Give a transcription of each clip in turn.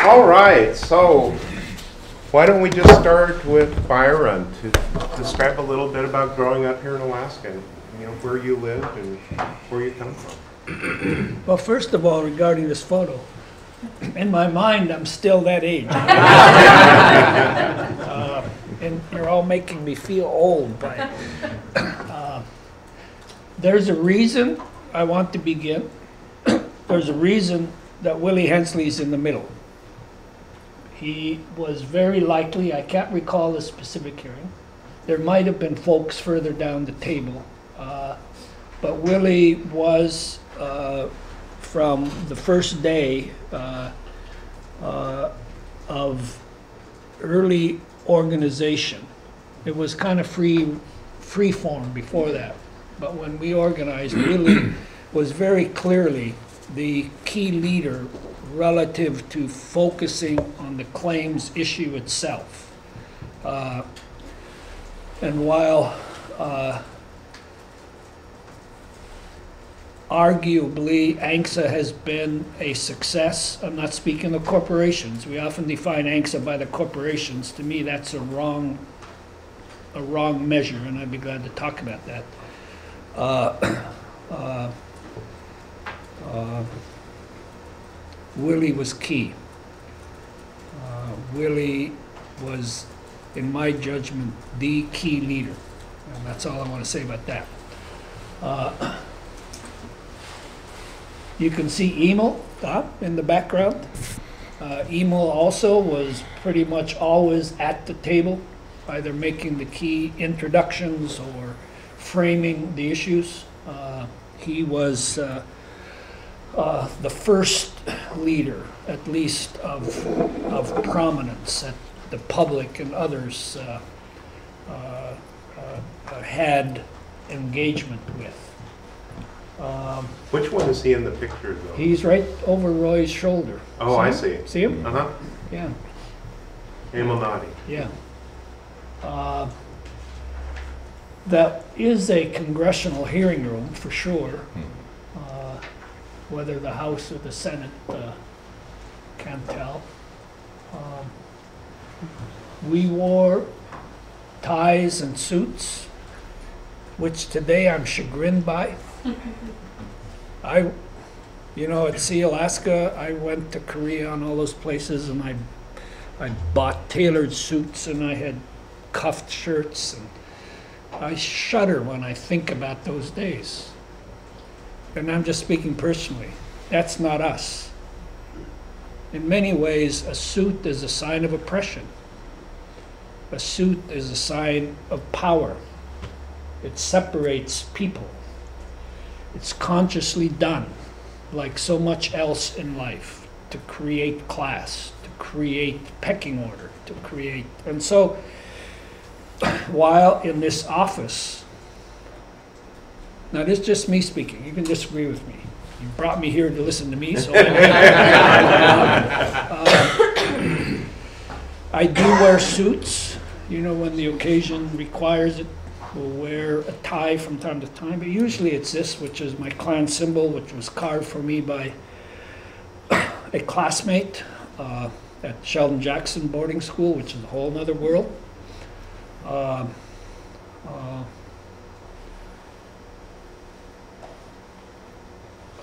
All right, so why don't we just start with Byron to describe a little bit about growing up here in Alaska, and, where you live and where you come from. Well, first of all, regarding this photo, in my mind, I'm still that age. And you're all making me feel old by it. There's a reason I want to begin. There's a reason that Willie Hensley's in the middle. He was very likely, I can't recall the specific hearing, there might have been folks further down the table, but Willie was, from the first day of early organization. It was kind of free form before that, but when we organized, Willie was very clearly the key leader relative to focusing on the claims issue itself. And while arguably ANCSA has been a success, I'm not speaking of corporations. We often define ANCSA by the corporations. To me, that's a wrong measure, and I'd be glad to talk about that. Willie was key. Willie was, in my judgment, the key leader. And that's all I want to say about that. You can see Emil in the background. Emil also was pretty much always at the table, either making the key introductions or framing the issues. He was the first leader, at least of prominence that the public and others had engagement with. Which one is he in the picture, though? He's right over Roy's shoulder. Oh, I see. See him? Uh-huh. Yeah. Amonati. Yeah. That is a congressional hearing room for sure. Whether the House or the Senate, can't tell. We wore ties and suits, which today I'm chagrined by. At Sea Alaska, I went to Korea and all those places, and I bought tailored suits, and I had cuffed shirts, and I shudder when I think about those days. And I'm just speaking personally. That's not us. In many ways, a suit is a sign of oppression. A suit is a sign of power. It separates people. It's consciously done, like so much else in life, to create class, to create pecking order, to create. And so, while in this office, now this is just me speaking, you can disagree with me. You brought me here to listen to me, so I do wear suits, when the occasion requires it. We'll wear a tie from time to time, but usually it's this, which is my clan symbol, which was carved for me by a classmate at Sheldon Jackson boarding school, which is a whole other world.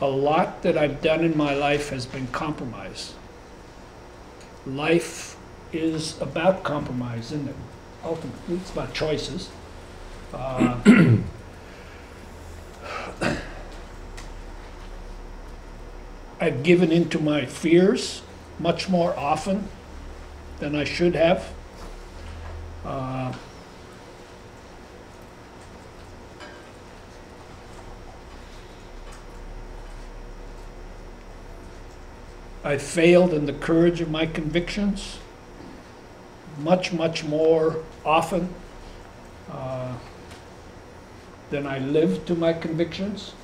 A lot that I've done in my life has been compromise. Life is about compromise, isn't it? Ultimately, it's about choices. I've given into my fears much more often than I should have. I failed in the courage of my convictions much more often than I lived to my convictions.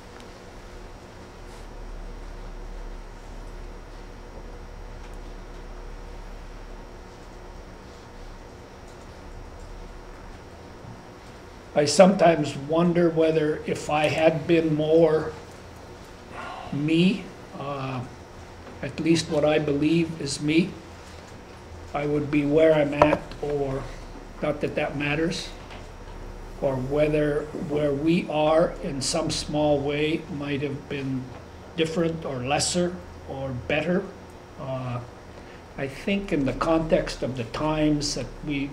I sometimes wonder whether if I had been more me, at least what I believe is me, I would be where I'm at, or not that that matters, or whether where we are in some small way might have been different or lesser or better. I think in the context of the times that we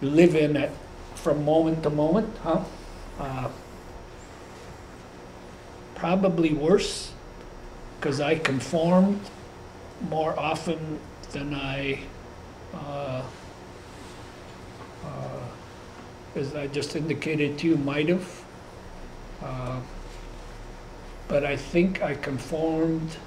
live in at, from moment to moment, probably worse, because I conformed more often than I, as I just indicated to you, might have. But I think I conformed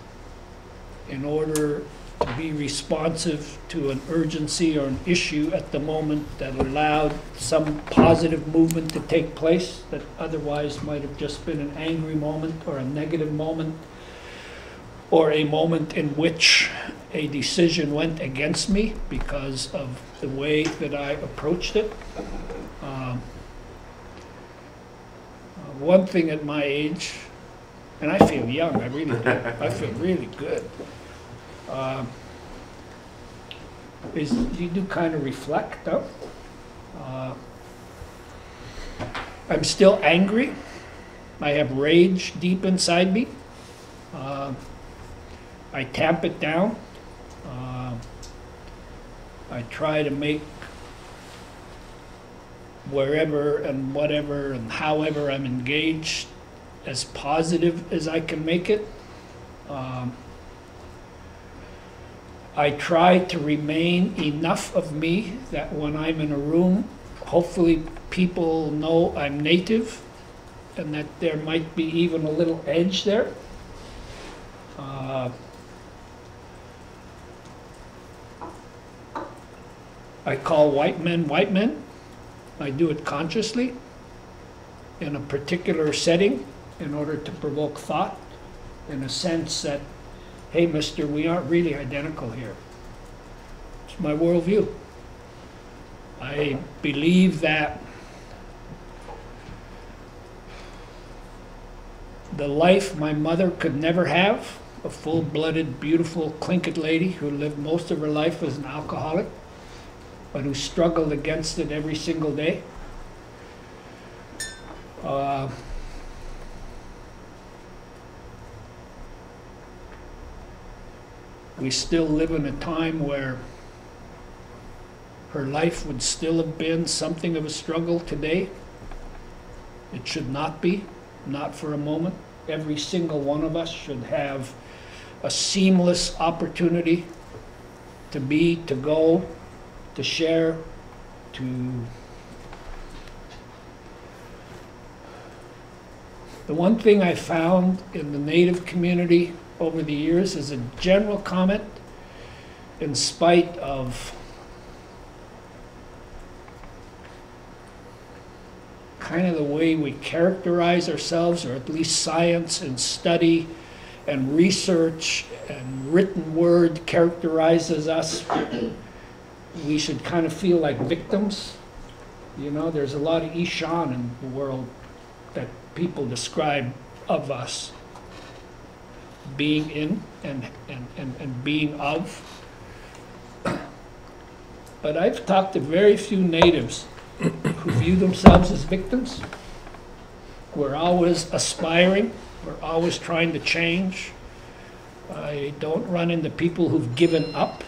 in order to be responsive to an urgency or an issue at the moment that allowed some positive movement to take place that otherwise might have just been an angry moment or a negative moment, or a moment in which a decision went against me because of the way that I approached it. One thing at my age, and I feel young, I really do, I feel really good, is you do kind of reflect, though. I'm still angry. I have rage deep inside me. I tamp it down. I try to make wherever and whatever and however I'm engaged as positive as I can make it. I try to remain enough of me that when I'm in a room, hopefully people know I'm native and that there might be even a little edge there. I call white men white men. I do it consciously in a particular setting in order to provoke thought, in a sense that, hey, mister, we aren't really identical here. It's my worldview. I believe that the life my mother could never have, a full-blooded, beautiful, clinkered lady who lived most of her life as an alcoholic, but who struggled against it every single day. We still live in a time where her life would still have been something of a struggle today. It should not be, not for a moment. Every single one of us should have a seamless opportunity to be, to go, to share, to... The one thing I found in the Native community over the years is a general comment, in spite of kind of the way we characterize ourselves, or at least science and study and research and written word characterizes us. We should kind of feel like victims. You know, there's a lot of Ishan in the world that people describe of us being in and being of. But I've talked to very few natives who view themselves as victims. We're always aspiring. We're always trying to change. I don't run into people who've given up.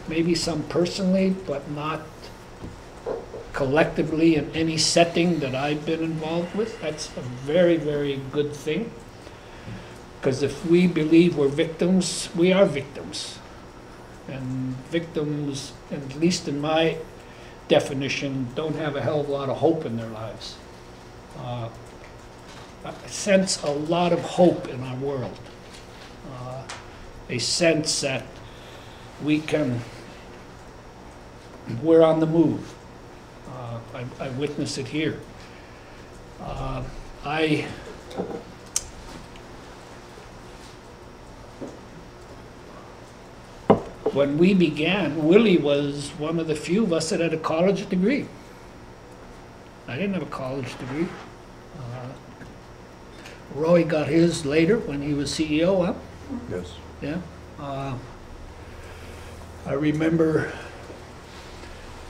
Maybe some personally, but not collectively in any setting that I've been involved with. That's a very, very good thing. Because if we believe we're victims, we are victims. And victims, at least in my definition, don't have a hell of a lot of hope in their lives. I sense a lot of hope in our world. A sense that we're on the move. I witness it here. When we began, Willie was one of the few of us that had a college degree. I didn't have a college degree. Roy got his later when he was CEO, huh? Yes. Yeah. I remember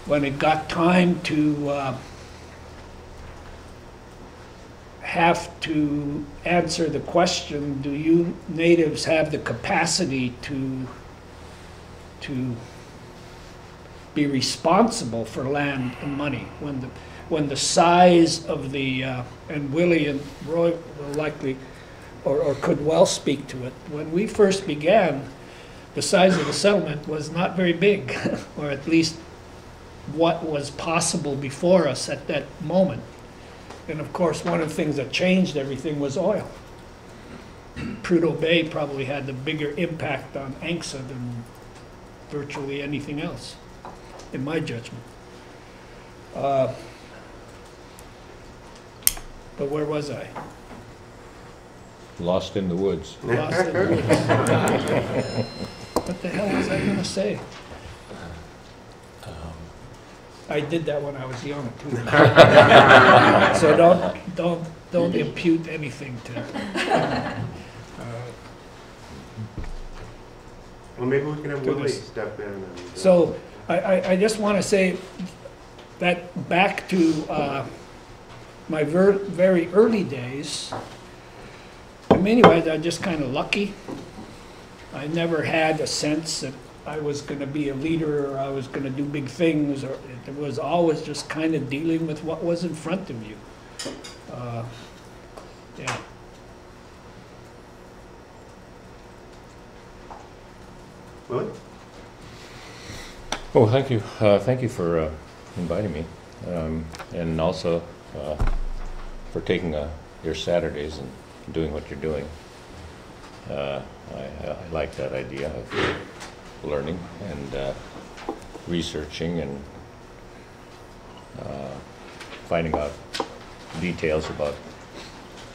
when it got time to have to answer the question, do you natives have the capacity to be responsible for land and money? When the size of the, and Willie and Roy will likely, or could well speak to it, when we first began, the size of the settlement was not very big, or at least what was possible before us at that moment. And of course, one of the things that changed everything was oil. Prudhoe Bay probably had the bigger impact on ANCSA than virtually anything else, in my judgment. But where was I? Lost in the woods. Lost in the woods. What the hell was I going to say? I did that when I was young too. So don't impute anything to. Well, maybe we can have To Willie this. step in. And, So I just want to say that back to my very early days. In many ways, I'm just kind of lucky. I never had a sense that I was going to be a leader or I was going to do big things, or it was always just kind of dealing with what was in front of you. Yeah. Willie? Oh, thank you. Thank you for inviting me, and also for taking your Saturdays and doing what you're doing. I like that idea of learning and researching and finding out details about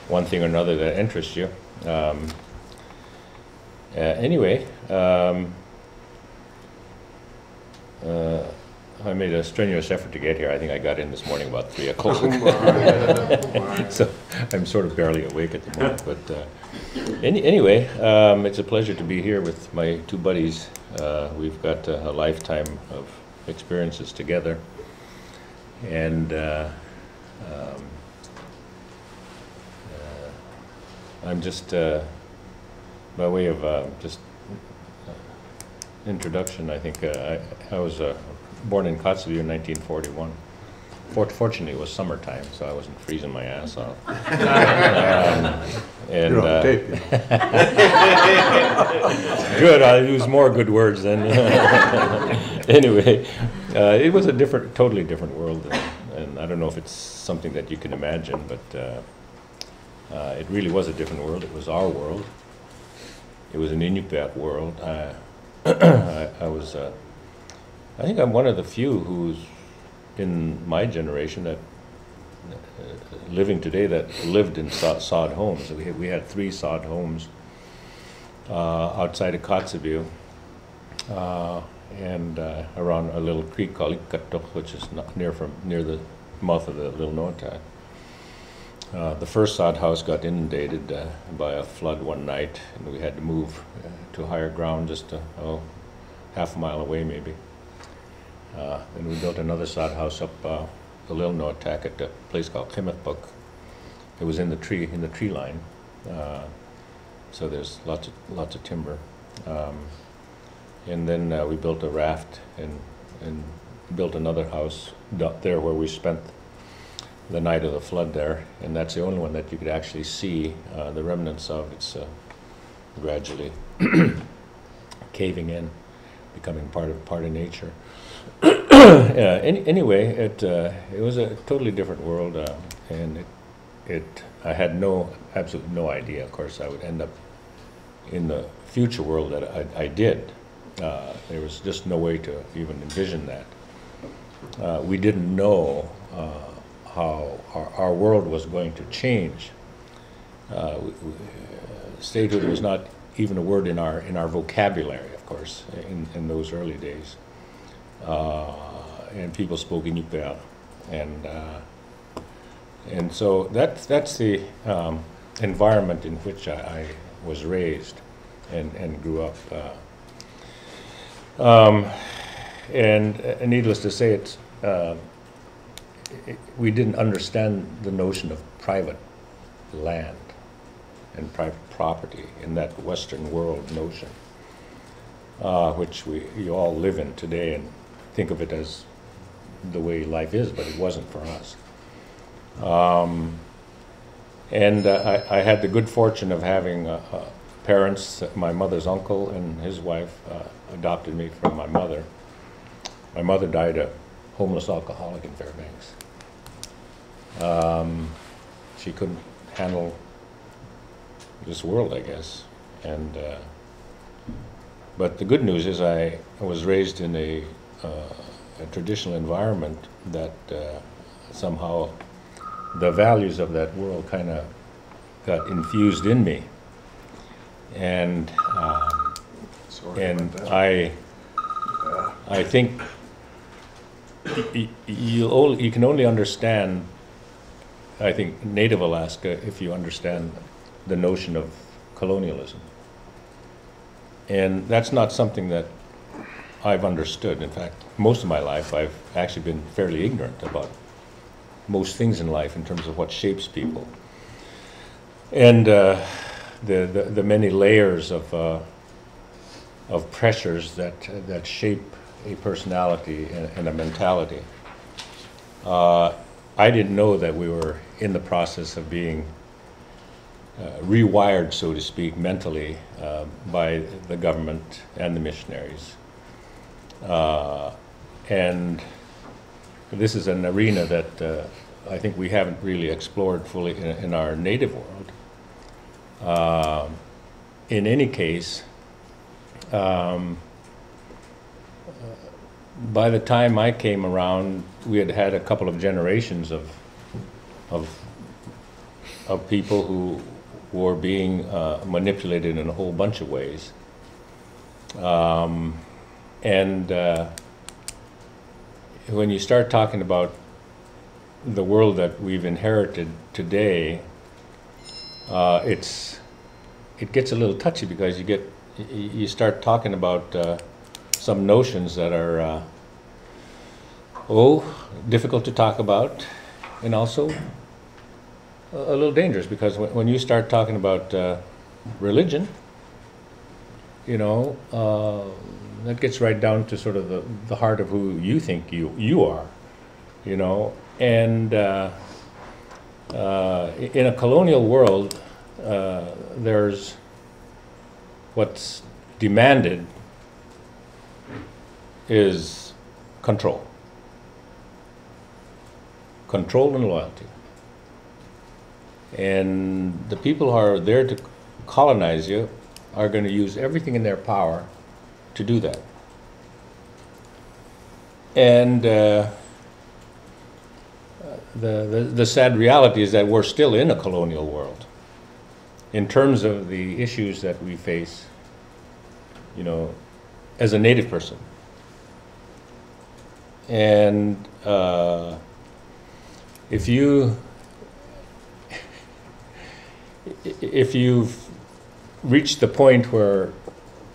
one thing or another that interests you. Anyway, I made a strenuous effort to get here. I think I got in this morning about 3 o'clock. So I'm sort of barely awake at the moment. But anyway, it's a pleasure to be here with my two buddies. We've got a lifetime of experiences together. And I'm just, by way of just introduction, I think I was born in Kotzebue in 1941. Fortunately, it was summertime, so I wasn't freezing my ass off. And You're on tape. good, I use more good words then. Anyway, it was a totally different world, and I don't know if it's something that you can imagine, but it really was a different world. It was our world. It was an Inupiat world. I think I'm one of the few who's in my generation that living today that lived in sod homes. We had 3 sod homes outside of Kotzebue and around a little creek called Ikatuch, which is not near the mouth of the Little Noatak. The first sod house got inundated by a flood one night, and we had to move to higher ground just half a mile away maybe. And we built another sod house up the Little Noatak at a place called Kimithbuk. It was in the tree line, so there's lots of timber. And then we built a raft and built another house there where we spent the night of the flood there, and that's the only one that you could actually see the remnants of. It's gradually caving in, becoming part of nature. Anyway, it was a totally different world, and I had absolutely no idea. Of course, I would end up in the future world that I did. There was just no way to even envision that. We didn't know how our world was going to change. Statehood was not even a word in our vocabulary, of course, in those early days. And people spoke Inupiat, and so that's the environment in which I was raised and grew up. And needless to say, we didn't understand the notion of private land and private property in that Western world notion, which you all live in today and think of it as the way life is, but it wasn't for us. And I had the good fortune of having parents. My mother's uncle and his wife adopted me from my mother. My mother died a homeless alcoholic in Fairbanks. She couldn't handle this world, I guess. And but the good news is I was raised in a traditional environment that somehow the values of that world kind of got infused in me. And I think you can only understand, I think, Native Alaska if you understand the notion of colonialism. And that's not something that I've understood. In fact, most of my life I've actually been fairly ignorant about most things in life in terms of what shapes people. And the many layers of pressures that shape a personality and a mentality. I didn't know that we were in the process of being rewired, so to speak, mentally by the government and the missionaries. And this is an arena that I think we haven't really explored fully in our native world. In any case, by the time I came around, we had had a couple of generations of people who were being manipulated in a whole bunch of ways. And when you start talking about the world that we've inherited today, it gets a little touchy because you start talking about some notions that are difficult to talk about, and also a little dangerous, because when you start talking about religion, you know, that gets right down to sort of the heart of who you think you are, you know. And in a colonial world, there's what's demanded is control and loyalty. And the people who are there to colonize you are going to use everything in their power to do that. And the sad reality is that we're still in a colonial world in terms of the issues that we face, you know, as a Native person. And if you've reached the point where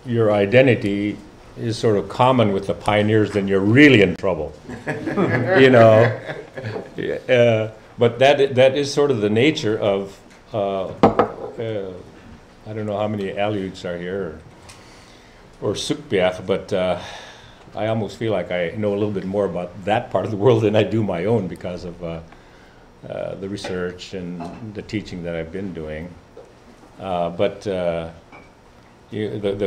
your identity is sort of common with the pioneers, then you're really in trouble. You know. But that is sort of the nature of I don't know how many Aleuts are here or Sukpiaf, but I almost feel like I know a little bit more about that part of the world than I do my own because of the research and the teaching that I've been doing. But the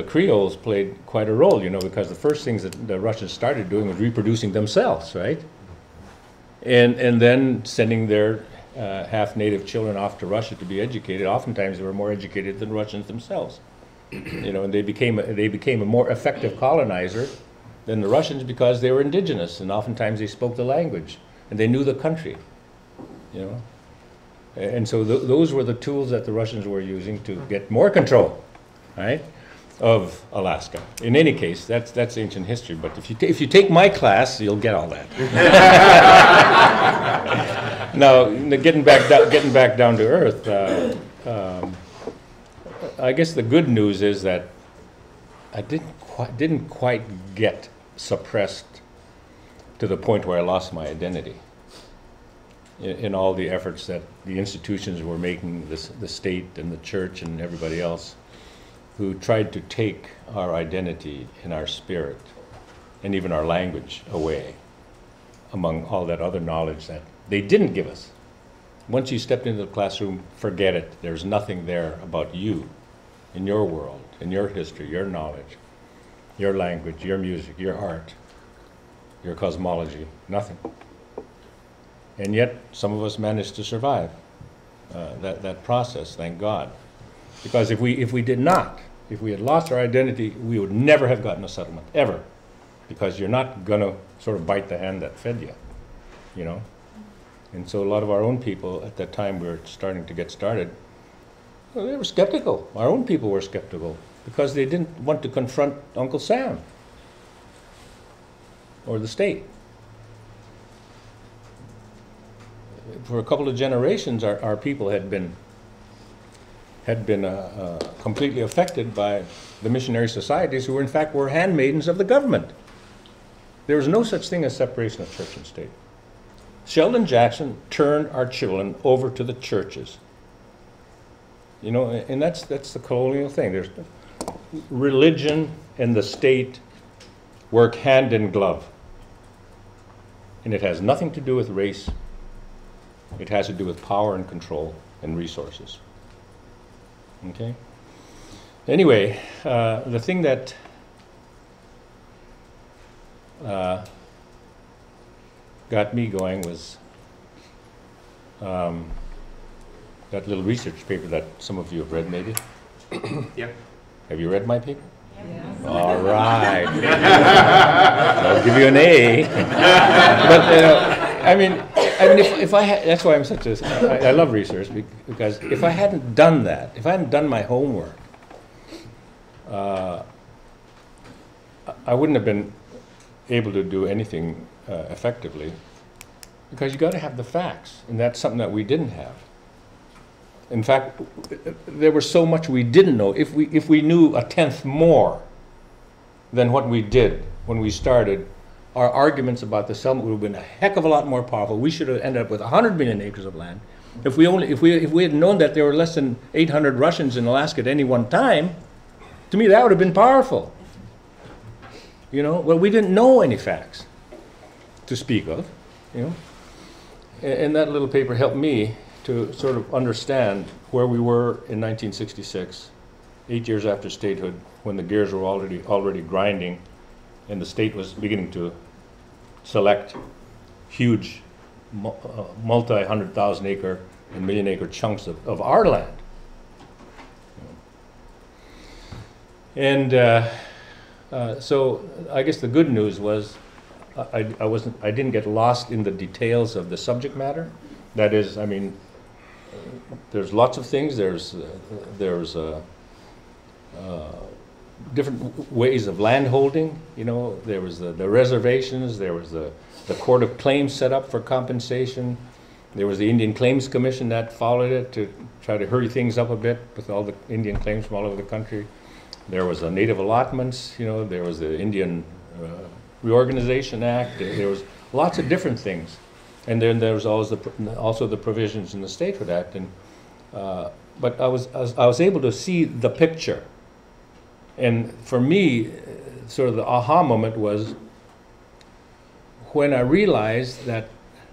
Creoles played quite a role, you know, because the first things that the Russians started doing was reproducing themselves, right? And then sending their half-native children off to Russia to be educated. Oftentimes they were more educated than Russians themselves, you know, and they became a more effective colonizer than the Russians because they were indigenous, and oftentimes they spoke the language and they knew the country, you know. And so those were the tools that the Russians were using to get more control, right, of Alaska. In any case, that's ancient history. But if you take my class, you'll get all that. Now, getting back down to earth, I guess the good news is that I didn't didn't quite get suppressed to the point where I lost my identity in all the efforts that the institutions were making, the state and the church and everybody else, who tried to take our identity and our spirit and even our language away, among all that other knowledge that they didn't give us. Once you stepped into the classroom, forget it. There's nothing there about you, in your world, in your history, your knowledge, your language, your music, your art, your cosmology, nothing. And yet, some of us managed to survive that process, thank God. Because if we did not, if we had lost our identity, we would never have gotten a settlement, ever. Because you're not going to sort of bite the hand that fed you, you know? And so a lot of our own people, at that time we were starting to get started, well, they were skeptical. Our own people were skeptical because they didn't want to confront Uncle Sam or the state. For a couple of generations, our people had been completely affected by the missionary societies, who in fact were handmaidens of the government. There was no such thing as separation of church and state. Sheldon Jackson turned our children over to the churches. You know, and that's the colonial thing. There's religion and the state work hand in glove. And it has nothing to do with race. It has to do with power and control and resources. Okay? Anyway, the thing that got me going was that little research paper that some of you have read, maybe. Yeah. Have you read my paper? Yes. All right. I'll give you an A. But I mean, if I had, that's why I'm such a, I love research, because if I hadn't done that, if I hadn't done my homework, I wouldn't have been able to do anything effectively, because you got to have the facts, and that's something that we didn't have. In fact, there was so much we didn't know. If we knew a tenth more than what we did when we started, our arguments about the settlement would have been a heck of a lot more powerful. We should have ended up with 100 million acres of land. If we had known that there were less than 800 Russians in Alaska at any one time, to me that would have been powerful. You know, well, we didn't know any facts to speak of, you know. And that little paper helped me to sort of understand where we were in 1966, 8 years after statehood, when the gears were already grinding, and the state was beginning to select huge multi-100,000 acre and million acre chunks of our land. And so I guess the good news was I didn't get lost in the details of the subject matter. That is, I mean, there's lots of things. There's different ways of land holding. You know, there was the reservations. There was the court of claims set up for compensation. There was the Indian Claims Commission that followed it to try to hurry things up a bit with all the Indian claims from all over the country. There was the native allotments. You know, there was the Indian Reorganization Act. There was lots of different things. And then there was also the provisions in the Statehood Act. And but I was able to see the picture. And for me, sort of the aha moment was when I realized that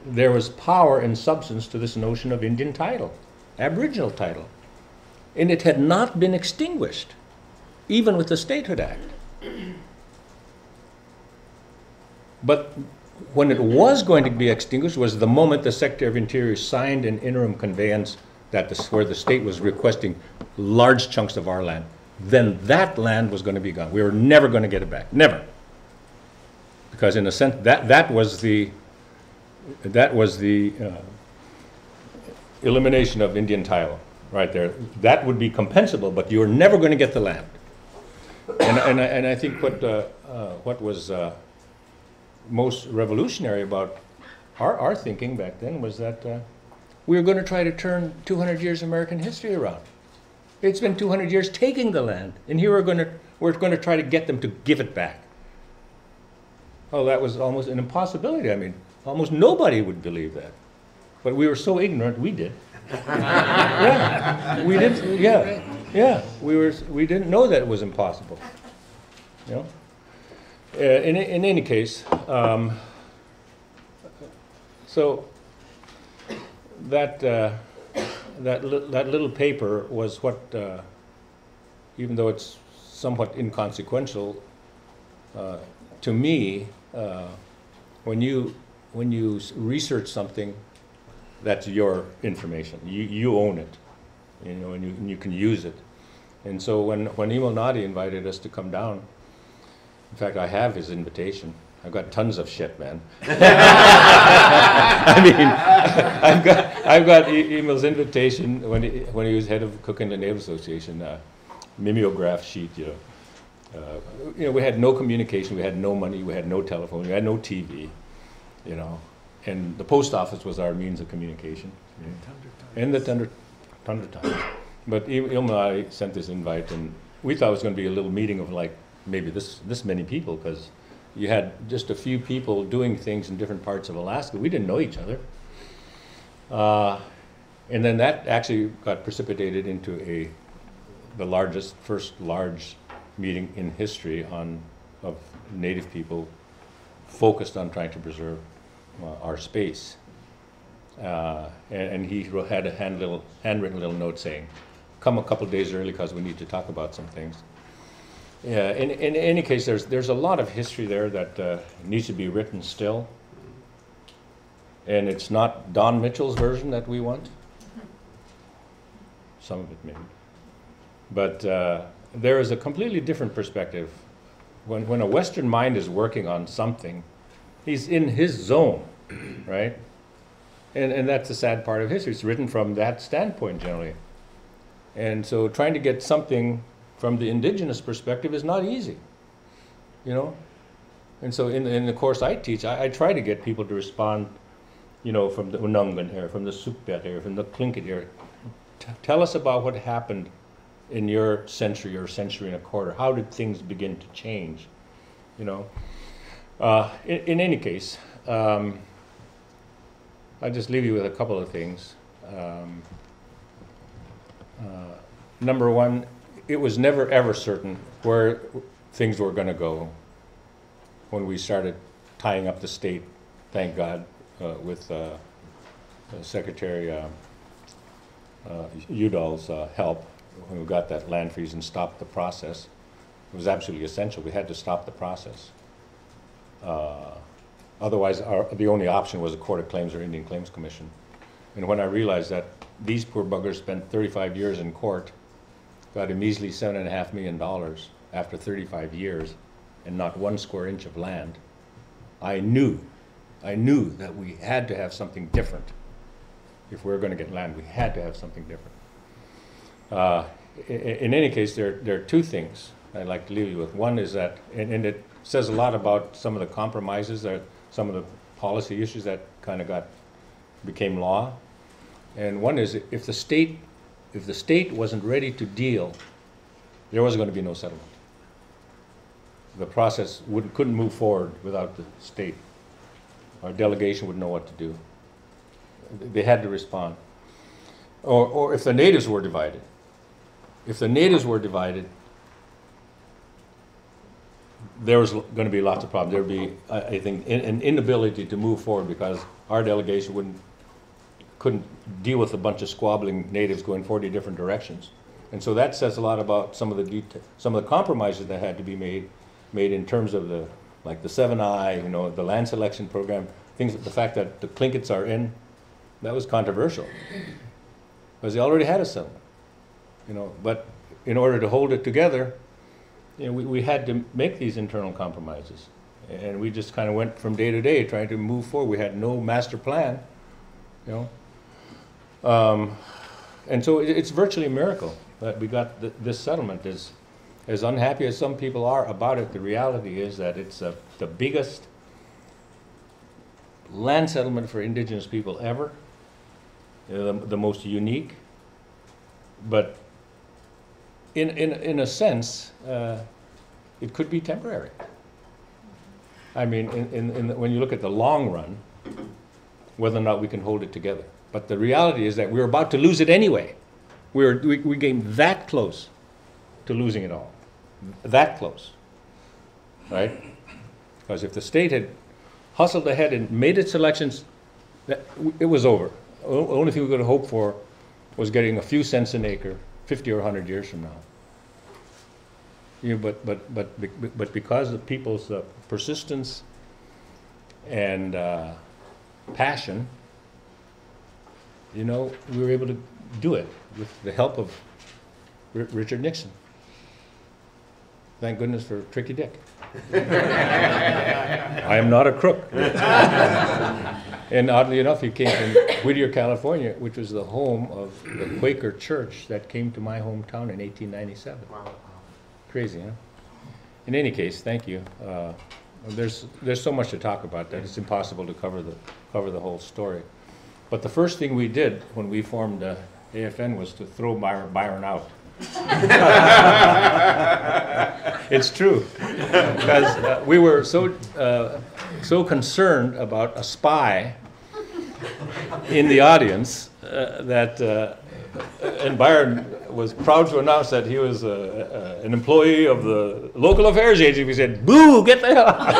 there was power and substance to this notion of Indian title, Aboriginal title. And it had not been extinguished, even with the Statehood Act. But when it was going to be extinguished was the moment the Secretary of Interior signed an interim conveyance where the state was requesting large chunks of our land. Then that land was going to be gone. We were never going to get it back, never. Because in a sense, that was the elimination of Indian title right there. That would be compensable, but you were never going to get the land. And I think what was most revolutionary about our thinking back then was that we were going to try to turn 200 years of American history around. It's been 200 years taking the land, and here we're going to we're going to try to get them to give it back. Oh, that was almost an impossibility. I mean, almost nobody would believe that. But we were so ignorant, we did. Yeah, we did. Yeah, yeah. We didn't know that it was impossible. You know. In any case, so that little paper was what, even though it's somewhat inconsequential, to me, when you research something, that's your information. You own it, you know, and you can use it. And so when Emil Nadi invited us to come down, in fact, I have his invitation. I've got tons of shit, man. I mean, I've got Emil's invitation when he was head of Cook and Naval Association, mimeograph sheet, you know, we had no communication, we had no money, we had no telephone, we had no TV, you know, and the post office was our means of communication. You know, and the Tundra Times. But Emil and I sent this invite, and we thought it was going to be a little meeting of like maybe this many people, because you had just a few people doing things in different parts of Alaska. We didn't know each other. And then that actually got precipitated into the first large meeting in history of Native people focused on trying to preserve our space. And he had a handwritten little note saying, come a couple days early because we need to talk about some things. Yeah, in any case, there's a lot of history there that needs to be written still. And it's not Don Mitchell's version that we want. Some of it maybe. But there is a completely different perspective. When a Western mind is working on something, he's in his zone, right? And that's the sad part of history. It's written from that standpoint generally. And so trying to get something from the indigenous perspective is not easy, you know? And so in the course I teach, I try to get people to respond, you know, from the Unungan area, from the Sukbet area, from the Tlingit area. Tell us about what happened in your century or century and a quarter. How did things begin to change, you know? In any case, I'll just leave you with a couple of things. Number one, it was never ever certain where things were going to go when we started tying up the state, thank God, with Secretary Udall's help, when we got that land freeze and stopped the process. It was absolutely essential. We had to stop the process. Otherwise, the only option was a Court of Claims or Indian Claims Commission. And when I realized that these poor buggers spent 35 years in court, got a measly $7.5 million after 35 years, and not 1 square inch of land, I knew that we had to have something different. If we were going to get land, we had to have something different. In any case, there are two things I'd like to leave you with. One is that, and it says a lot about some of the compromises, some of the policy issues that kind of became law. And one is, if the state wasn't ready to deal, there was going to be no settlement. The process couldn't move forward without the state. Our delegation would know what to do. They had to respond. Or if the natives were divided. If the natives were divided, there was going to be lots of problems. There would be, I think, an inability to move forward because our delegation couldn't deal with a bunch of squabbling natives going 40 different directions. And so that says a lot about some of the compromises that had to be made in terms of the 7I, you know, the land selection program, the fact that the Tlinkits are in, that was controversial because they already had a settlement, you know. But in order to hold it together, you know, we had to make these internal compromises, and we just kind of went from day to day trying to move forward. We had no master plan, you know. And so it's virtually a miracle that we got this settlement. As unhappy as some people are about it, the reality is that it's the biggest land settlement for indigenous people ever, the most unique. But in a sense, it could be temporary. I mean, when you look at the long run, whether or not we can hold it together. But the reality is that we're about to lose it anyway. We came that close to losing it all. That close. Right? Because if the state had hustled ahead and made its elections, it was over. The only thing we could hope for was getting a few cents an acre 50 or 100 years from now. You know, but because of people's persistence and passion, you know, we were able to do it with the help of Richard Nixon. Thank goodness for Tricky Dick. I am not a crook. And oddly enough, he came from Whittier, California, which was the home of the Quaker church that came to my hometown in 1897. Wow. Crazy, huh? In any case, thank you. There's so much to talk about that it's impossible to cover the whole story. But the first thing we did when we formed AFN was to throw Byron out. It's true, because we were so concerned about a spy in the audience and Byron was proud to announce that he was an employee of the local affairs agency. We said, "Boo! Get the hell out!"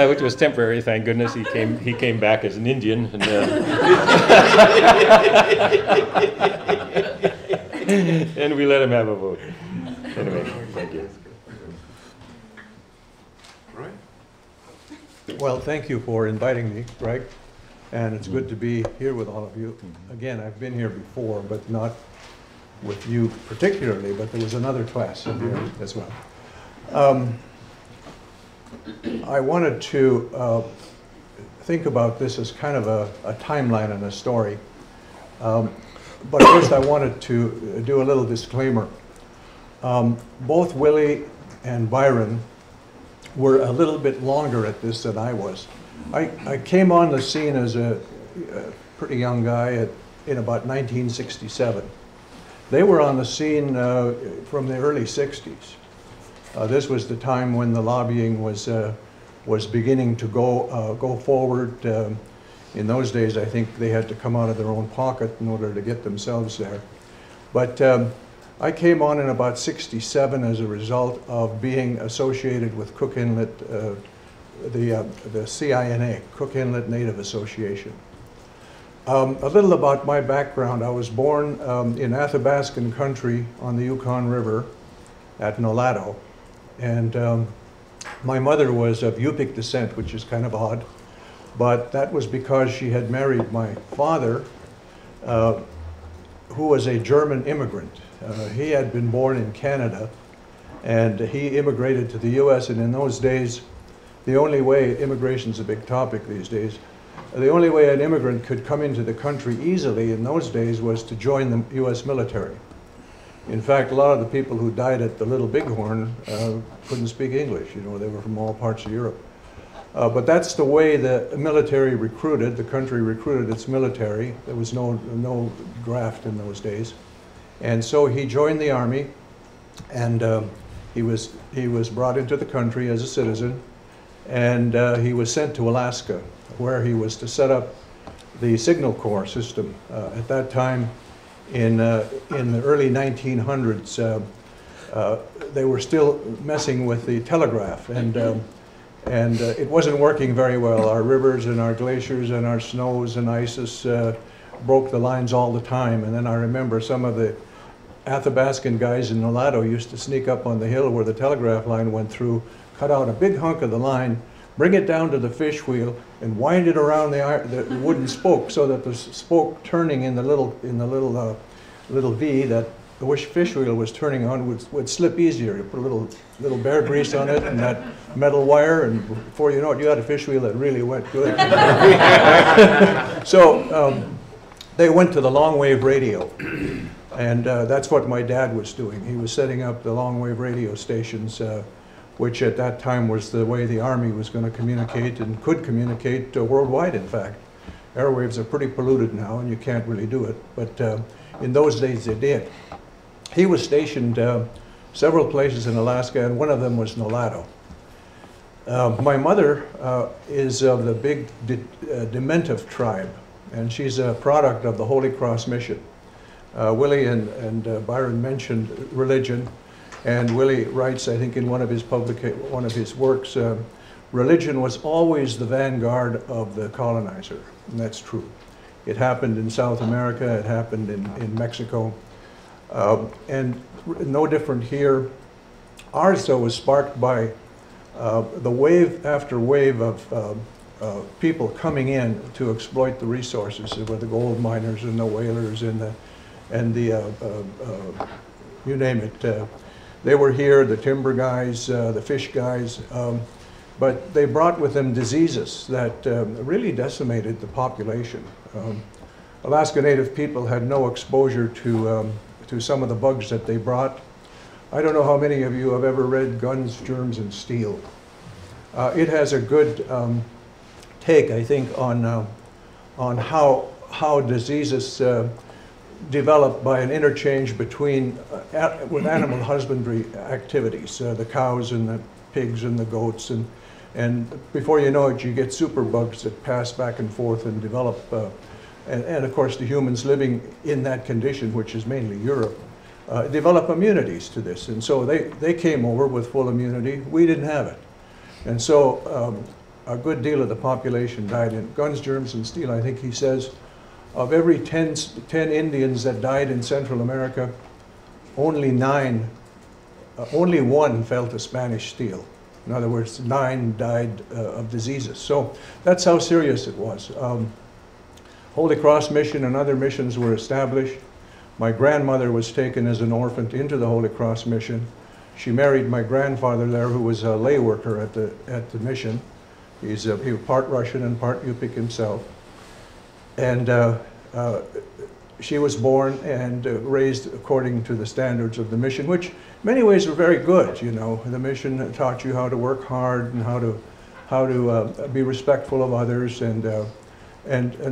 Which was temporary, thank goodness. He came back as an Indian, and and we let him have a vote. Anyway, thank you. Right. Well, thank you for inviting me, Greg, and it's good to be here with all of you. Again, I've been here before, but not with you particularly, but there was another class in here as well. I wanted to think about this as kind of a timeline and a story. But first I wanted to do a little disclaimer. Both Willie and Byron were a little bit longer at this than I was. I came on the scene as a pretty young guy in about 1967. They were on the scene from the early 60s. This was the time when the lobbying was beginning to go forward. In those days, I think they had to come out of their own pocket in order to get themselves there. But I came on in about 67 as a result of being associated with Cook Inlet, the CINA, Cook Inlet Native Association. A little about my background. I was born in Athabascan country on the Yukon River at Nolato. And my mother was of Yupik descent, which is kind of odd. But that was because she had married my father, who was a German immigrant. He had been born in Canada, and he immigrated to the US. And in those days, the only way, immigration's a big topic these days, the only way an immigrant could come into the country easily in those days was to join the US military. In fact, a lot of the people who died at the Little Bighorn couldn't speak English. You know, they were from all parts of Europe. But that's the way the military recruited. The country recruited its military. There was no draft in those days. And so he joined the Army, and he was brought into the country as a citizen, and he was sent to Alaska, where he was to set up the Signal Corps system. At that time, in the early 1900s, they were still messing with the telegraph, and it wasn't working very well. Our rivers and our glaciers and our snows and ices broke the lines all the time. And then I remember some of the Athabascan guys in Nolato used to sneak up on the hill where the telegraph line went through, cut out a big hunk of the line, bring it down to the fish wheel, and wind it around the wooden spoke, so that the spoke turning in the little V that the fish wheel was turning on would slip easier. You put a little bear grease on it and that metal wire, and before you know it, you had a fish wheel that really went good. So they went to the long wave radio, and that's what my dad was doing. He was setting up the long wave radio stations, which at that time was the way the Army was going to communicate and could communicate worldwide, in fact. Airwaves are pretty polluted now, and you can't really do it, but in those days they did. he was stationed several places in Alaska, and one of them was Nulato. My mother is of the big Dementive tribe, and she's a product of the Holy Cross Mission. Willie and Byron mentioned religion, and Willie writes, I think in one of his works, religion was always the vanguard of the colonizer, and that's true. It happened in South America, it happened in Mexico, and no different here. Ours, though, was sparked by the wave after wave of people coming in to exploit the resources, with the gold miners and the whalers and the you name it. They were here, the timber guys, the fish guys, but they brought with them diseases that really decimated the population. Alaska Native people had no exposure to some of the bugs that they brought. I don't know how many of you have ever read Guns, Germs, and Steel. It has a good take, I think, on how diseases develop by an interchange between with animal husbandry activities, the cows and the pigs and the goats, and before you know it, you get superbugs that pass back and forth and develop, and of course the humans living in that condition, which is mainly Europe, develop immunities to this, and so they came over with full immunity. We didn't have it, and so a good deal of the population died in Guns, Germs, and Steel. I think he says of every 10 Indians that died in Central America, only 1 fell to Spanish steel. In other words, 9 died of diseases. So that's how serious it was. Holy Cross Mission and other missions were established. My grandmother was taken as an orphan into the Holy Cross Mission. She married my grandfather there, who was a lay worker at the mission. He was part Russian and part Yupik himself. And she was born and raised according to the standards of the mission, which in many ways were very good. You know, the mission taught you how to work hard and how to be respectful of others, and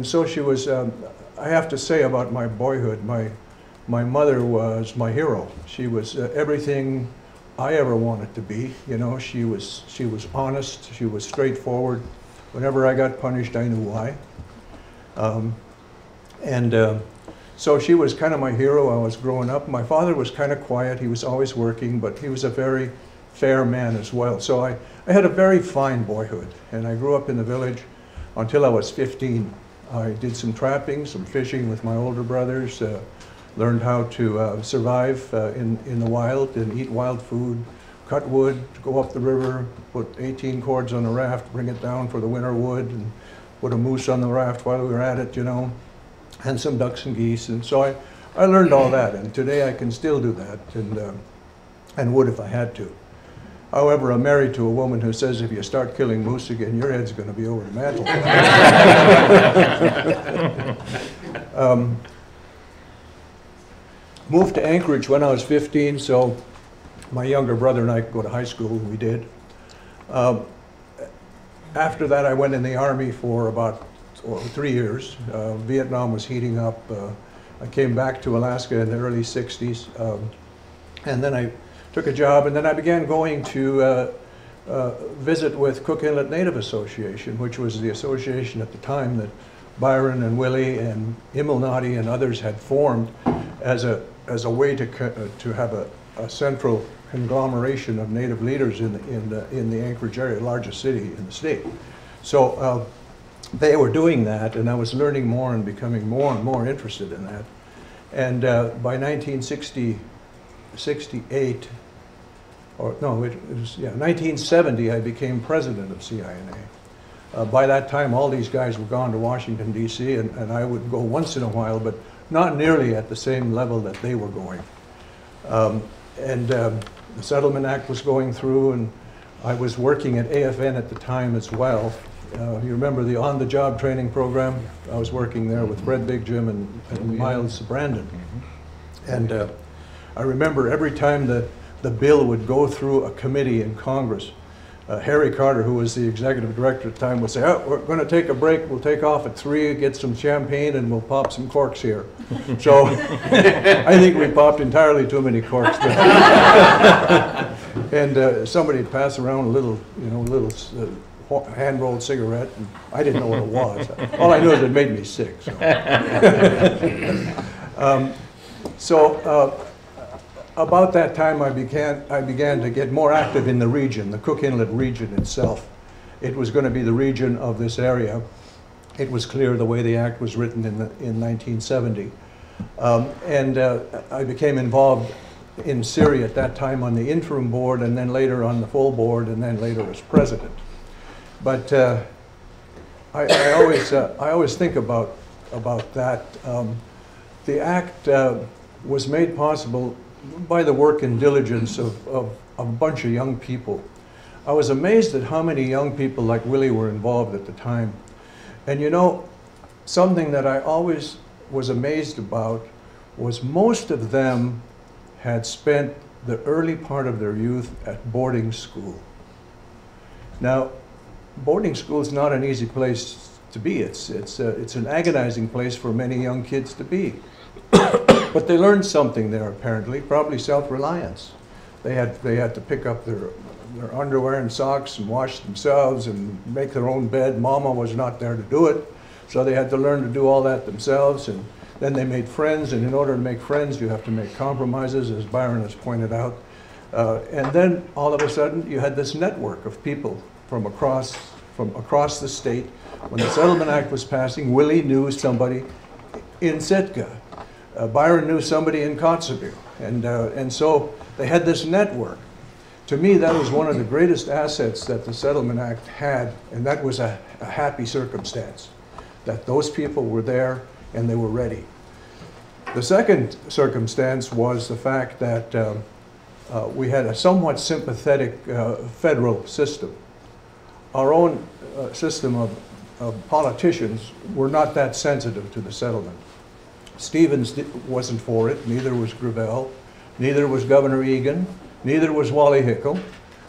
so she was. I have to say about my boyhood, my mother was my hero. She was everything I ever wanted to be. You know, she was honest. She was straightforward. Whenever I got punished, I knew why. So she was kind of my hero. I was growing up. My father was kind of quiet. He was always working, but he was a very fair man as well. So I had a very fine boyhood, and I grew up in the village until I was 15. I did some trapping, some fishing with my older brothers, learned how to survive in the wild and eat wild food, cut wood, go up the river, put 18 cords on a raft, bring it down for the winter wood, and put a moose on the raft while we were at it, you know, and some ducks and geese. And so I learned all that, and today I can still do that, and would if I had to. However, I'm married to a woman who says if you start killing moose again, your head's going to be over the mantle. Moved to Anchorage when I was 15, so my younger brother and I could go to high school, and we did. After that, I went in the Army for about 3 years. Vietnam was heating up. I came back to Alaska in the early 60s, and then I took a job, and then I began going to visit with Cook Inlet Native Association, which was the association at the time that Byron and Willie and Imilnati and others had formed as a way to have a central conglomeration of Native leaders in the Anchorage area, largest city in the state. So they were doing that, and I was learning more and becoming more and more interested in that. And by 1968, or no, it was, yeah, 1970, I became president of CINA. By that time, all these guys were gone to Washington, D.C., and I would go once in a while, but not nearly at the same level that they were going. The Settlement Act was going through, and I was working at AFN at the time as well. You remember the on-the-job training program? I was working there with Fred Big Jim and Miles Brandon. And I remember every time the bill would go through a committee in Congress, Harry Carter, who was the executive director at the time, would say, "Oh, we're going to take a break. We'll take off at 3, get some champagne, and we'll pop some corks here." So I think we popped entirely too many corks. And somebody would pass around a little, hand-rolled cigarette, and I didn't know what it was. All I knew is it made me sick. So, about that time, I began to get more active in the region, the Cook Inlet region itself. It was going to be the region of this area. It was clear the way the act was written in 1970. I became involved in CIRI at that time on the interim board, and then later on the full board, and then later as president. But I always think about that. The act was made possible by the work and diligence of a bunch of young people. I was amazed at how many young people like Willie were involved at the time. And you know, something that I always was amazed about was most of them had spent the early part of their youth at boarding school. Now, boarding school is not an easy place to be. It's an agonizing place for many young kids to be. But they learned something there, apparently, probably self-reliance. They had to pick up their underwear and socks and wash themselves and make their own bed. Mama was not there to do it, so they had to learn to do all that themselves. And then they made friends, and in order to make friends, you have to make compromises, as Byron has pointed out. And then, all of a sudden, you had this network of people from across the state. When the Settlement Act was passing, Willie knew somebody in Sitka. Byron knew somebody in Kotzebue, and so they had this network. To me, that was one of the greatest assets that the Settlement Act had, and that was a happy circumstance, that those people were there and they were ready. The second circumstance was the fact that we had a somewhat sympathetic federal system. Our own system of politicians were not that sensitive to the settlement. Stevens wasn't for it, neither was Gravel, neither was Governor Egan, neither was Wally Hickel.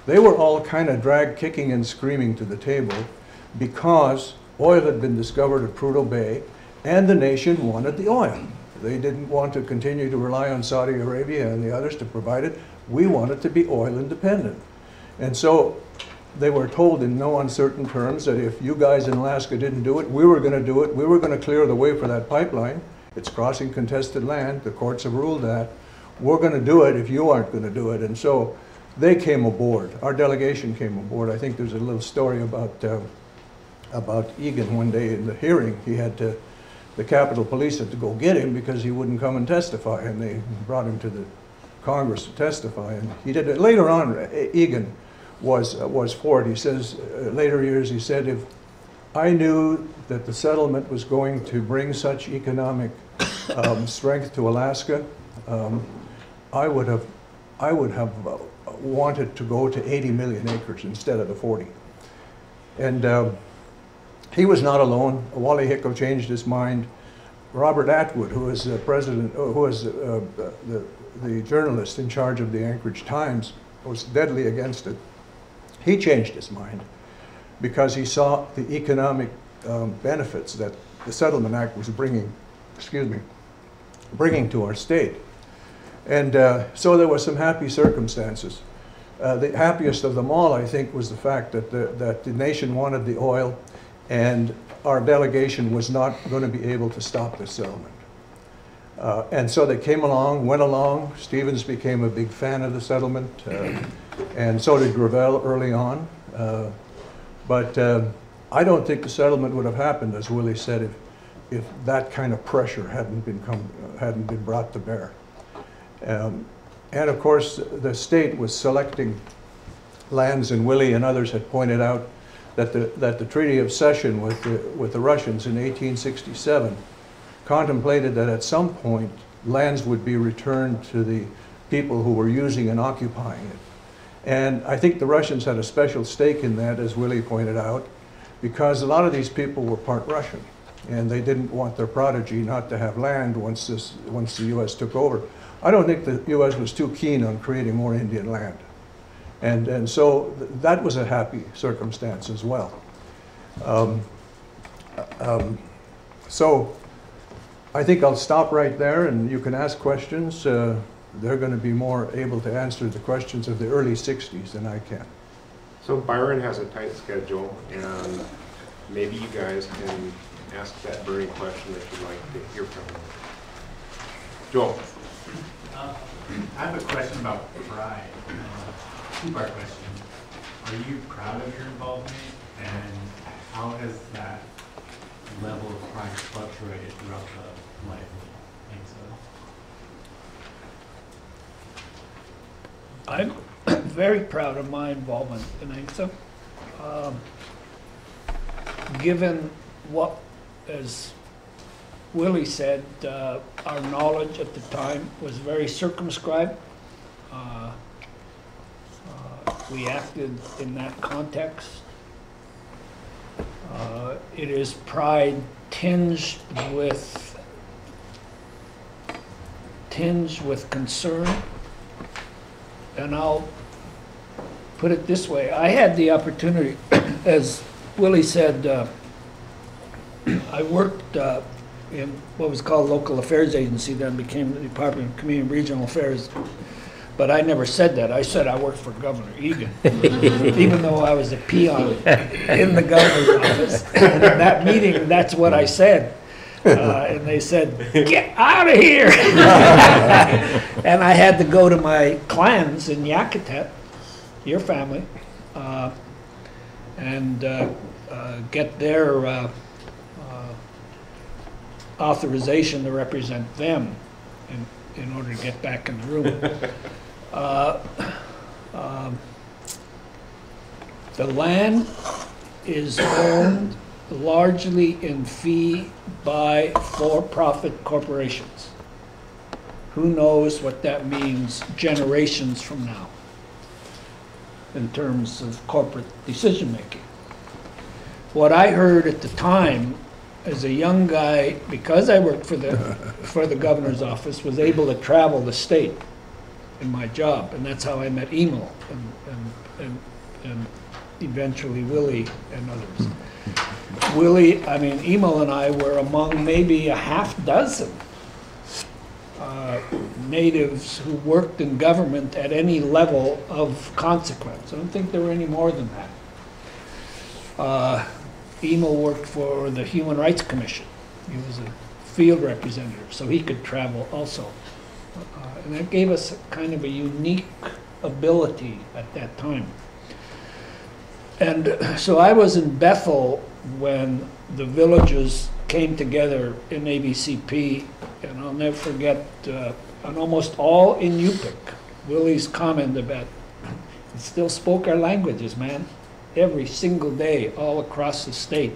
They were all kind of dragged kicking and screaming to the table because oil had been discovered at Prudhoe Bay and the nation wanted the oil. They didn't want to continue to rely on Saudi Arabia and the others to provide it. We wanted to be oil independent. And so they were told in no uncertain terms that if you guys in Alaska didn't do it, we were going to do it. We were going to clear the way for that pipeline. It's crossing contested land. The courts have ruled that. We're going to do it if you aren't going to do it. And so they came aboard. Our delegation came aboard. I think there's a little story about Egan one day in the hearing. He had to, the Capitol Police had to go get him because he wouldn't come and testify. And they brought him to the Congress to testify. And he did it. Later on, Egan was for it. He says, later years, he said, if I knew that the settlement was going to bring such economic strength to Alaska, I would have wanted to go to 80 million acres instead of the 40. And he was not alone. Wally Hickel changed his mind. Robert Atwood, who was president, who was the journalist in charge of the Anchorage Times, was deadly against it. He changed his mind because he saw the economic benefits that the Settlement Act was bringing to our state. And so there were some happy circumstances. The happiest of them all, I think, was the fact that the nation wanted the oil and our delegation was not going to be able to stop the settlement. And so they came along, went along. Stevens became a big fan of the settlement, and so did Gravel early on. But I don't think the settlement would have happened, as Willie said, if that kind of pressure hadn't been brought to bear. And of course, the state was selecting lands, and Willie and others had pointed out that the Treaty of Cession with the Russians in 1867 contemplated that at some point lands would be returned to the people who were using and occupying it. And I think the Russians had a special stake in that, as Willie pointed out, because a lot of these people were part Russian, and they didn't want their prodigy not to have land once the U.S. took over. I don't think the U.S. was too keen on creating more Indian land. And so that was a happy circumstance as well. So I think I'll stop right there, and you can ask questions. They're going to be more able to answer the questions of the early 60s than I can. So Byron has a tight schedule, and maybe you guys can ask that burning question that you'd like to hear from him. Joel. I have a question about pride. Two-part question. Are you proud of your involvement, and how has that level of pride fluctuated throughout the life of ANELP? I'm very proud of my involvement in ANCSA. Given what, as Willie said, our knowledge at the time was very circumscribed. We acted in that context. It is pride tinged with concern. And I'll put it this way. I had the opportunity, as Willie said, I worked in what was called Local Affairs Agency, then became the Department of Community and Regional Affairs. But I never said that. I said I worked for Governor Egan, even though I was a peon in the governor's office. And in that meeting, that's what I said. And they said, "Get out of here!" And I had to go to my clans in Yakutat, your family, and get their authorization to represent them in order to get back in the room. The land is owned largely in fee by for-profit corporations. Who knows what that means generations from now in terms of corporate decision-making. What I heard at the time as a young guy, because I worked for the governor's office, was able to travel the state in my job, and that's how I met Emil and eventually Willie and others. Emil and I were among maybe a half dozen natives who worked in government at any level of consequence. I don't think there were any more than that. Emil worked for the Human Rights Commission. He was a field representative, so he could travel also. And that gave us kind of a unique ability at that time. And so I was in Bethel when the villages came together in ABCP, and I'll never forget, and almost all in Yupik, Willie's comment about, "We still spoke our languages, man," every single day, all across the state.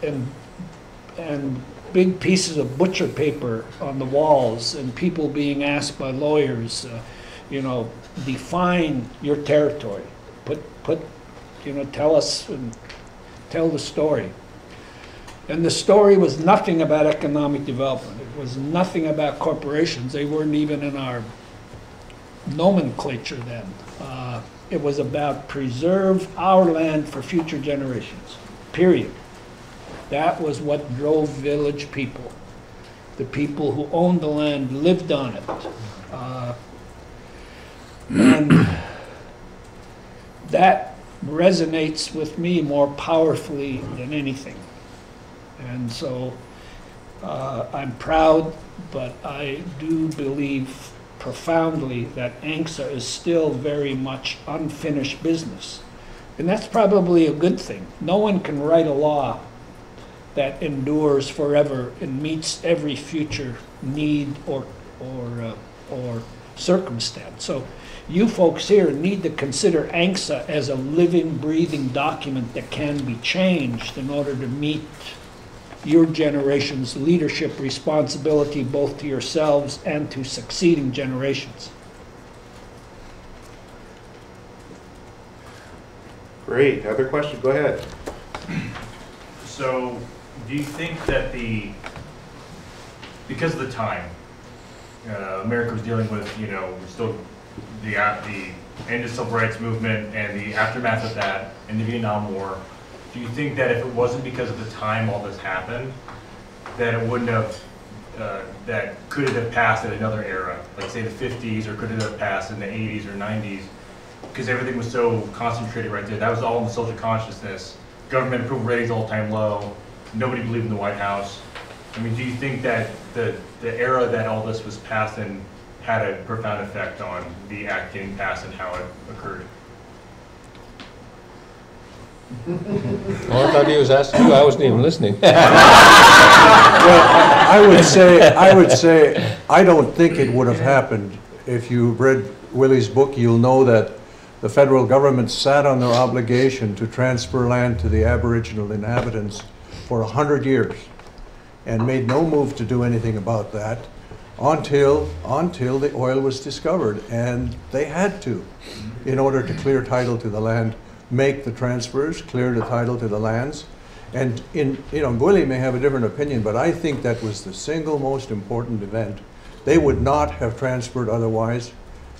And big pieces of butcher paper on the walls, and people being asked by lawyers, define your territory. Tell us and tell the story. And the story was nothing about economic development. It was nothing about corporations. They weren't even in our nomenclature then. It was about preserve our land for future generations, period. That was what drove village people. The people who owned the land lived on it. And that resonates with me more powerfully than anything. And so I'm proud, but I do believe profoundly that ANCSA is still very much unfinished business. And that's probably a good thing. No one can write a law that endures forever and meets every future need or circumstance. So you folks here need to consider ANCSA as a living, breathing document that can be changed in order to meet your generation's leadership responsibility, both to yourselves and to succeeding generations. Great. Other question? Go ahead. So, do you think that because of the time, America was dealing with, you know, still the end of civil rights movement and the aftermath of that and the Vietnam War, do you think that if it wasn't because of the time all this happened, that it wouldn't have, that could it have passed in another era, like say the 50s, or could it have passed in the 80s or 90s? Because everything was so concentrated right there. That was all in the social consciousness. Government approval ratings all-time low. Nobody believed in the White House. I mean, do you think that the era that all this was passed in had a profound effect on the act getting passed and how it occurred? Oh, I thought he was asking you. I wasn't even listening. Well, I would say, I don't think it would have happened. If you read Willie's book, you'll know that the federal government sat on their obligation to transfer land to the Aboriginal inhabitants for 100 years and made no move to do anything about that until the oil was discovered. And they had to, in order to clear title to the land, make the transfers, clear the title to the lands. And Willie may have a different opinion, but I think that was the single most important event. They would not have transferred otherwise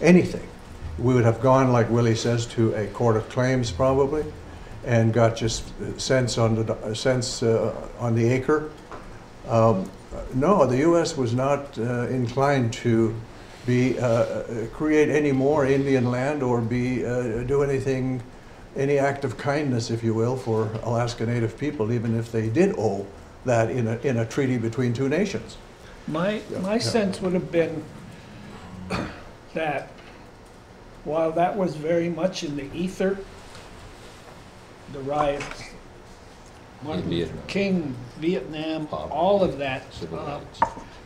anything. We would have gone, like Willie says, to a court of claims probably, and got just cents on the acre. No, the U.S. was not inclined to create any more Indian land or do anything, any act of kindness, if you will, for Alaska Native people, even if they did owe that in a treaty between two nations. My sense would have been that while that was very much in the ether, the riots, Martin Luther King, Vietnam, all of that,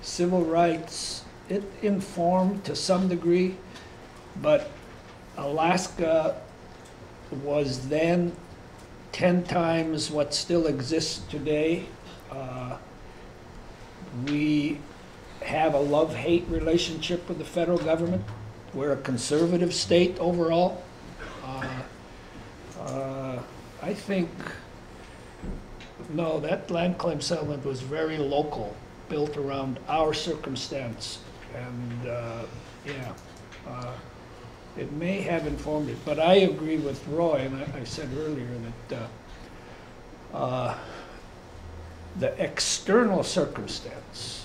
civil rights, it informed to some degree, but Alaska was then 10 times what still exists today. We have a love-hate relationship with the federal government. We're a conservative state overall. I think, no, that land claim settlement was very local, built around our circumstance. And it may have informed it, but I agree with Roy, and I said earlier that the external circumstance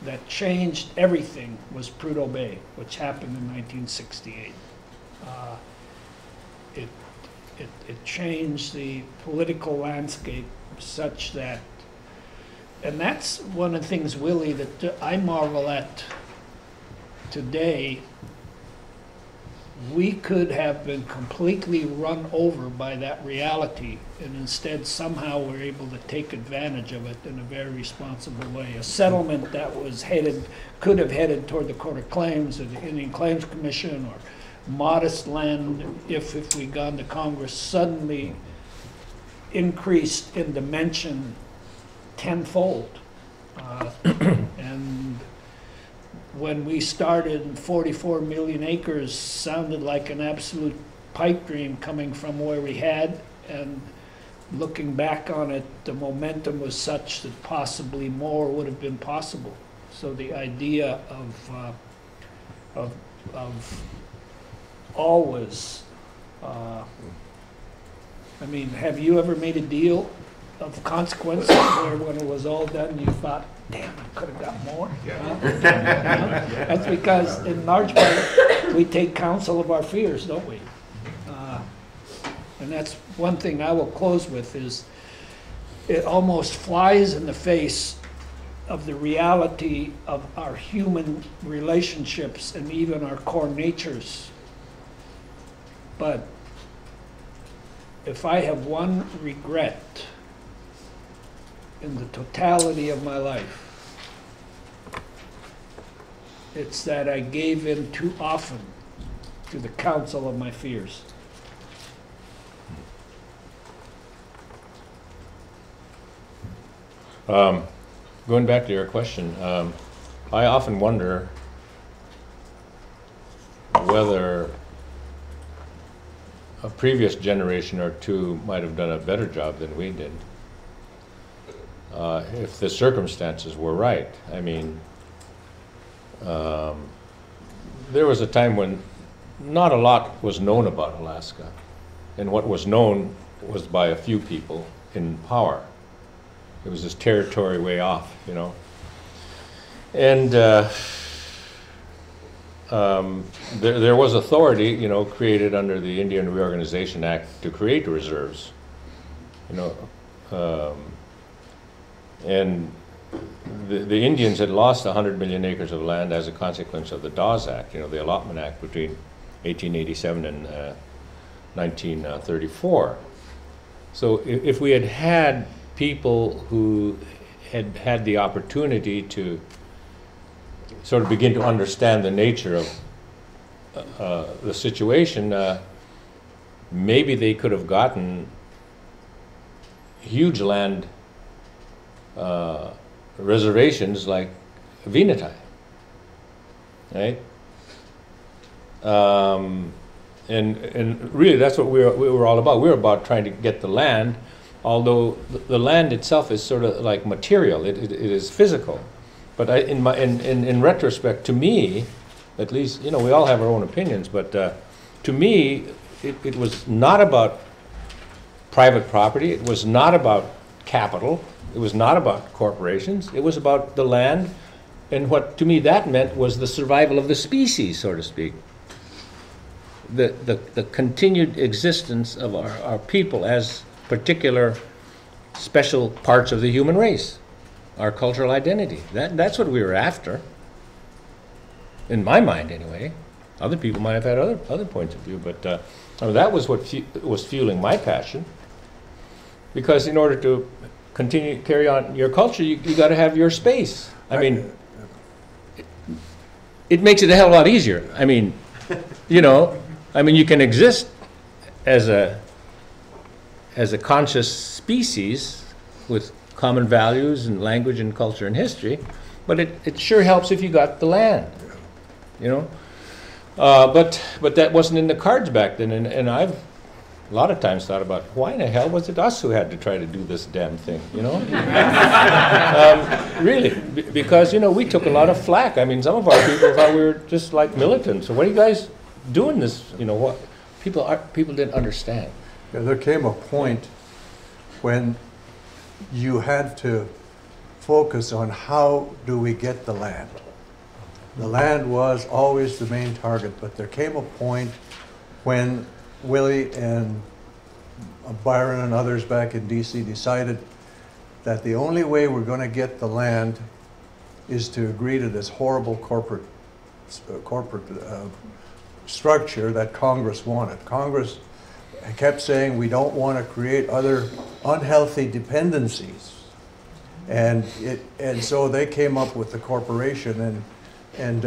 that changed everything was Prudhoe Bay, which happened in 1968. It changed the political landscape such that, and that's one of the things, Willie, that I marvel at today. We could have been completely run over by that reality, and instead somehow we're able to take advantage of it in a very responsible way. A settlement that was could have headed toward the Court of Claims or the Indian Claims Commission, or modest land, if we'd gone to Congress, suddenly increased in dimension tenfold. And when we started, 44 million acres sounded like an absolute pipe dream coming from where we had, and looking back on it, the momentum was such that possibly more would have been possible. So the idea of always, I mean, have you ever made a deal of consequence where when it was all done you thought, damn, I could have got more? Yeah. That's because in large part we take counsel of our fears, don't we? And that's one thing I will close with, is it almost flies in the face of the reality of our human relationships and even our core natures. But if I have one regret in the totality of my life, it's that I gave in too often to the counsel of my fears. Going back to your question, I often wonder whether a previous generation or two might have done a better job than we did. If the circumstances were right. I mean, there was a time when not a lot was known about Alaska, and what was known was by a few people in power. It was this territory way off, you know. And there was authority, you know, created under the Indian Reorganization Act to create reserves, you know. And the Indians had lost 100 million acres of land as a consequence of the Dawes Act, you know, the Allotment Act between 1887 and 1934. So if we had had people who had had the opportunity to sort of begin to understand the nature of the situation, maybe they could have gotten huge land reservations like Venati, right? And really that's what we were all about. We were about trying to get the land, although the land itself is sort of like material, it is physical. But in retrospect, to me, at least, you know, we all have our own opinions, but to me, it was not about private property, it was not about capital, it was not about corporations, it was about the land, and what to me that meant was the survival of the species, so to speak. The continued existence of our people as particular special parts of the human race, our cultural identity. That's what we were after, in my mind anyway. Other people might have had other points of view, but that was what was fueling my passion. Because in order to carry on your culture, you got to have your space. I mean, it makes it a hell of a lot easier. I mean, you know, I mean, you can exist as a conscious species with common values and language and culture and history, but it sure helps if you got the land, you know. But that wasn't in the cards back then, and I've a lot of times thought about why in the hell was it us who had to try to do this damn thing, you know? Really, because, you know, we took a lot of flack. I mean, some of our people thought we were just like militants. So what are you guys doing this? You know, what people didn't understand. Yeah, there came a point when you had to focus on how do we get the land. The land was always the main target, but there came a point when Willie and Byron and others back in DC decided that the only way we're going to get the land is to agree to this horrible corporate structure that Congress wanted. Congress kept saying we don't want to create other unhealthy dependencies, and so they came up with the corporation, and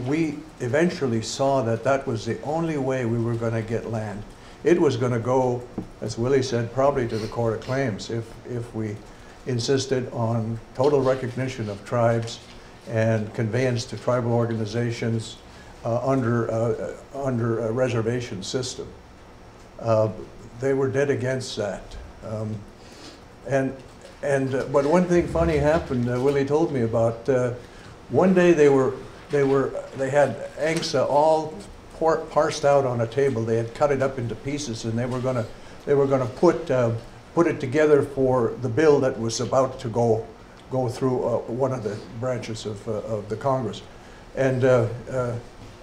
we eventually saw that was the only way we were going to get land. It was going to go, as Willie said, probably to the Court of Claims if we insisted on total recognition of tribes and conveyance to tribal organizations under a reservation system. They were dead against that. But one thing funny happened, Willie told me about. One day they had angsa all parsed out on a table. They had cut it up into pieces, and they were gonna put it together for the bill that was about to go through one of the branches of the Congress. And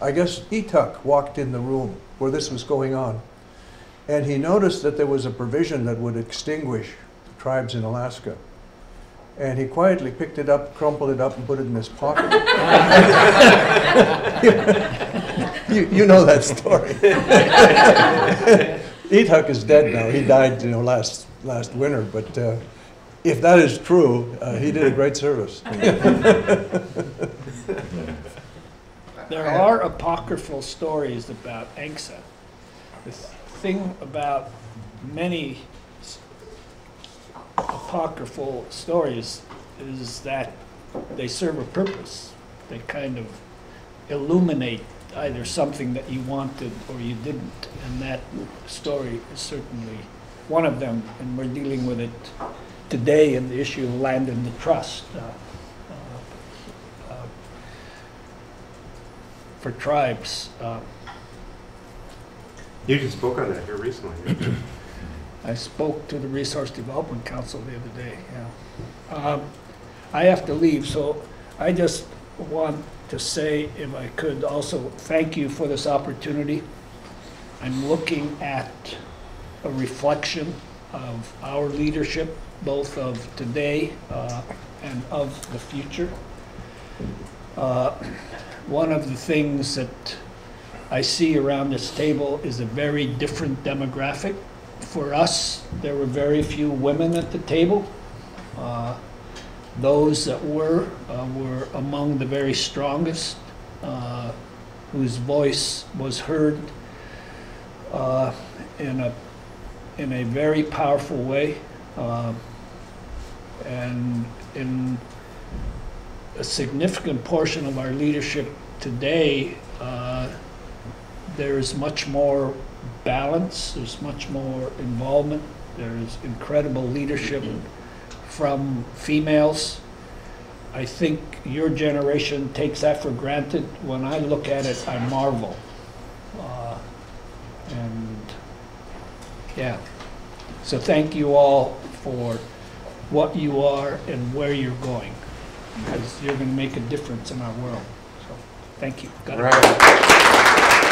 I guess Etuck walked in the room where this was going on, and he noticed that there was a provision that would extinguish the tribes in Alaska. And he quietly picked it up, crumpled it up, and put it in his pocket. you know that story. Etuck is dead now. He died, you know, last winter. But if that is true, he did a great service. There are apocryphal stories about angsa. The thing about many apocryphal stories is that they serve a purpose. They kind of illuminate either something that you wanted or you didn't, and that story is certainly one of them, and we're dealing with it today in the issue of land and the trust. for tribes. You just spoke on that here recently. I spoke to the Resource Development Council the other day, yeah. I have to leave, so I just want to say, if I could also, thank you for this opportunity. I'm looking at a reflection of our leadership, both of today and of the future. One of the things that I see around this table is a very different demographic. For us, there were very few women at the table. Those that were among the very strongest, whose voice was heard in a very powerful way, and in a significant portion of our leadership today, there is much more balance, there's much more involvement, there's incredible leadership from females. I think your generation takes that for granted. When I look at it, I marvel. And yeah, so thank you all for what you are and where you're going, because you're going to make a difference in our world. So thank you. Got it. Right.